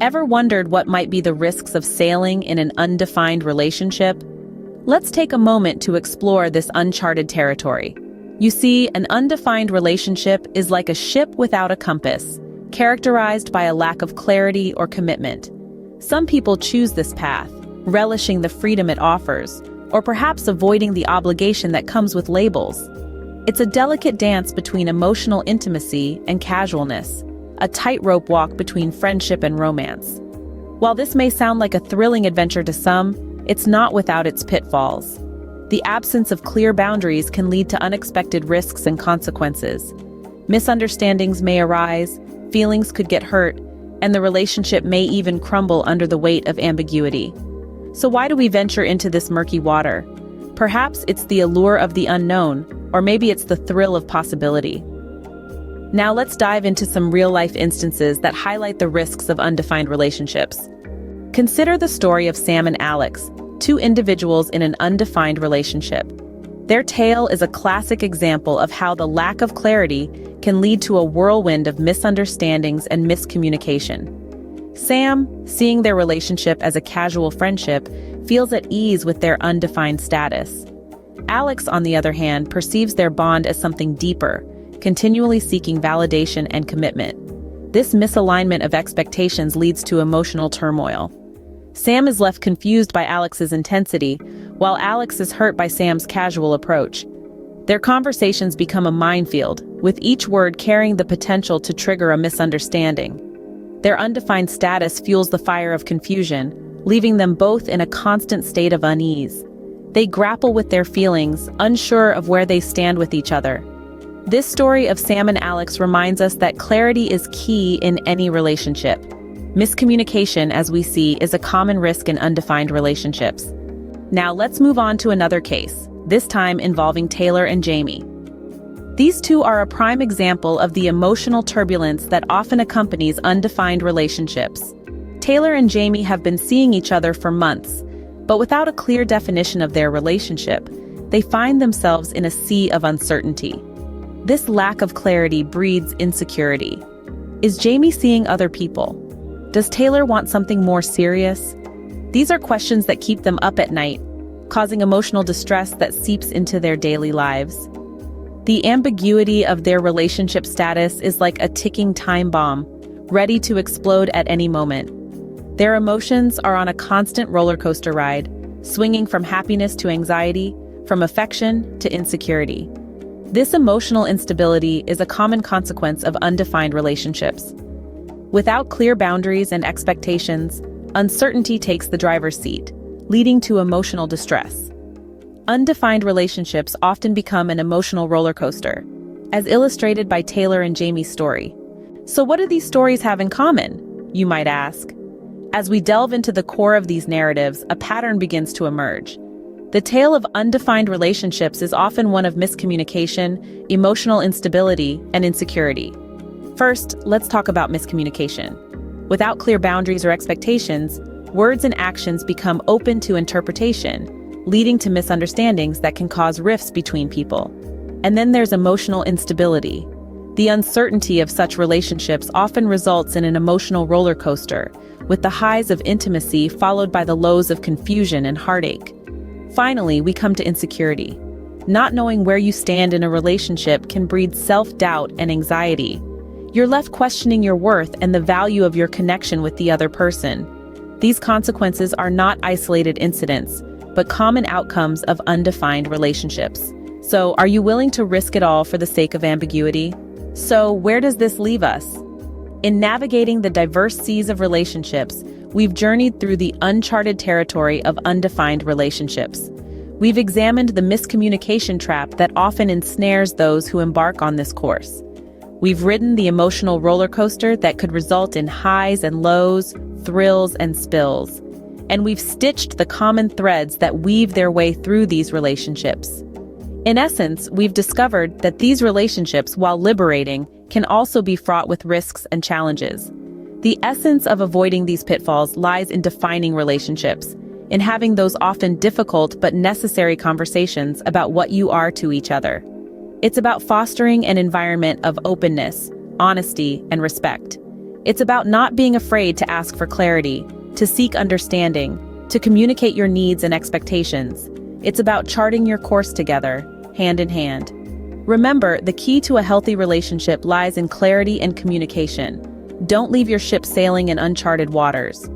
Ever wondered what might be the risks of sailing in an undefined relationship? Let's take a moment to explore this uncharted territory. You see, an undefined relationship is like a ship without a compass, characterized by a lack of clarity or commitment. Some people choose this path, relishing the freedom it offers, or perhaps avoiding the obligation that comes with labels. It's a delicate dance between emotional intimacy and casualness, a tightrope walk between friendship and romance. While this may sound like a thrilling adventure to some, it's not without its pitfalls. The absence of clear boundaries can lead to unexpected risks and consequences. Misunderstandings may arise, feelings could get hurt, and the relationship may even crumble under the weight of ambiguity. So why do we venture into this murky water? Perhaps it's the allure of the unknown, or maybe it's the thrill of possibility. Now let's dive into some real-life instances that highlight the risks of undefined relationships. Consider the story of Sam and Alex, two individuals in an undefined relationship. Their tale is a classic example of how the lack of clarity can lead to a whirlwind of misunderstandings and miscommunication. Sam, seeing their relationship as a casual friendship, feels at ease with their undefined status. Alex, on the other hand, perceives their bond as something deeper, continually seeking validation and commitment. This misalignment of expectations leads to emotional turmoil. Sam is left confused by Alex's intensity, while Alex is hurt by Sam's casual approach. Their conversations become a minefield, with each word carrying the potential to trigger a misunderstanding. Their undefined status fuels the fire of confusion, leaving them both in a constant state of unease. They grapple with their feelings, unsure of where they stand with each other. This story of Sam and Alex reminds us that clarity is key in any relationship. Miscommunication, as we see, is a common risk in undefined relationships. Now let's move on to another case, this time involving Taylor and Jamie. These two are a prime example of the emotional turbulence that often accompanies undefined relationships. Taylor and Jamie have been seeing each other for months, but without a clear definition of their relationship, they find themselves in a sea of uncertainty. This lack of clarity breeds insecurity. Is Jamie seeing other people? Does Taylor want something more serious? These are questions that keep them up at night, causing emotional distress that seeps into their daily lives. The ambiguity of their relationship status is like a ticking time bomb, ready to explode at any moment. Their emotions are on a constant roller coaster ride, swinging from happiness to anxiety, from affection to insecurity. This emotional instability is a common consequence of undefined relationships. Without clear boundaries and expectations, uncertainty takes the driver's seat, leading to emotional distress. Undefined relationships often become an emotional roller coaster, as illustrated by Taylor and Jamie's story. So what do these stories have in common, you might ask? As we delve into the core of these narratives, a pattern begins to emerge. The tale of undefined relationships is often one of miscommunication, emotional instability, and insecurity. First, let's talk about miscommunication. Without clear boundaries or expectations, words and actions become open to interpretation, leading to misunderstandings that can cause rifts between people. And then there's emotional instability. The uncertainty of such relationships often results in an emotional roller coaster, with the highs of intimacy followed by the lows of confusion and heartache. Finally, we come to insecurity. Not knowing where you stand in a relationship can breed self-doubt and anxiety. You're left questioning your worth and the value of your connection with the other person. These consequences are not isolated incidents, but common outcomes of undefined relationships. So, are you willing to risk it all for the sake of ambiguity? So, where does this leave us? In navigating the diverse seas of relationships, we've journeyed through the uncharted territory of undefined relationships. We've examined the miscommunication trap that often ensnares those who embark on this course. We've ridden the emotional roller coaster that could result in highs and lows, thrills and spills. And we've stitched the common threads that weave their way through these relationships. In essence, we've discovered that these relationships, while liberating, can also be fraught with risks and challenges. The essence of avoiding these pitfalls lies in defining relationships, in having those often difficult but necessary conversations about what you are to each other. It's about fostering an environment of openness, honesty, and respect. It's about not being afraid to ask for clarity, to seek understanding, to communicate your needs and expectations. It's about charting your course together, hand in hand. Remember, the key to a healthy relationship lies in clarity and communication. Don't leave your ship sailing in uncharted waters.